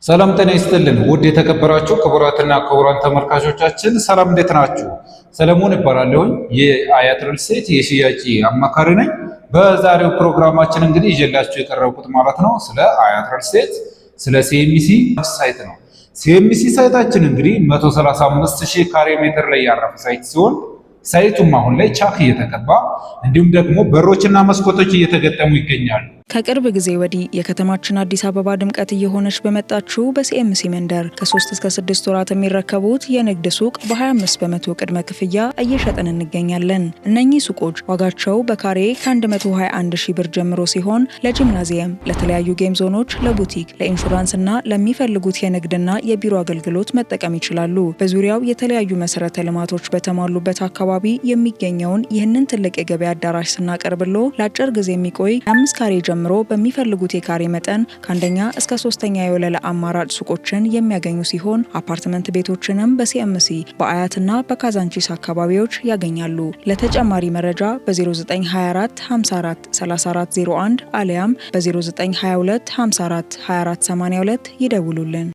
ሰላም ጤና ይስጥልን ውድ የተከበራችሁ ክቡራትና ክቡራን ተመልካቾቻችን ሰላም እንዴት ናችሁ? ሰለሞን እባላለሁኝ የአያት ሪል ስቴት የሽያጭ አማካሪ ነኝ። በዛሬው ፕሮግራማችን እንግዲህ ይዤላችሁ የቀረብኩት ማለት ነው ስለ አያት ሪል ስቴት ስለ ሲኤምሲ ሳይት ነው። ሲኤምሲ ሳይታችን እንግዲህ 135,000 ካሬ ሜትር ላይ ያረፈ ሳይት ሲሆን ሳይቱም አሁን ላይ ቻክ እየተቀባ እንዲሁም ደግሞ በሮችና መስኮቶች እየተገጠሙ ይገኛሉ። ከቅርብ ጊዜ ወዲህ የከተማችን አዲስ አበባ ድምቀት እየሆነች በመጣችው በሲኤምሲ መንደር ከ3 እስከ 6 ወራት የሚረከቡት የንግድ ሱቅ በ25 በመቶ ቅድመ ክፍያ እየሸጥን እንገኛለን። እነኚህ ሱቆች ዋጋቸው በካሬ ከ121 ሺህ ብር ጀምሮ ሲሆን ለጂምናዚየም፣ ለተለያዩ ጌም ዞኖች፣ ለቡቲክ፣ ለኢንሹራንስ እና ለሚፈልጉት የንግድና የቢሮ አገልግሎት መጠቀም ይችላሉ። በዙሪያው የተለያዩ መሰረተ ልማቶች በተሟሉበት አካባቢ የሚገኘውን ይህንን ትልቅ የገበያ አዳራሽ ስናቀርብሎ ለአጭር ጊዜ የሚቆይ 5 ካሬ ጀምሮ በሚፈልጉት የካሬ መጠን ከአንደኛ እስከ 3ኛ የወለል አማራጭ ሱቆችን የሚያገኙ ሲሆን አፓርትመንት ቤቶችንም በሲኤምሲ በአያትና በካዛንቺስ አካባቢዎች ያገኛሉ። ለተጨማሪ መረጃ በ0924 54 3401 አሊያም በ0922 54 2482 ይደውሉልን።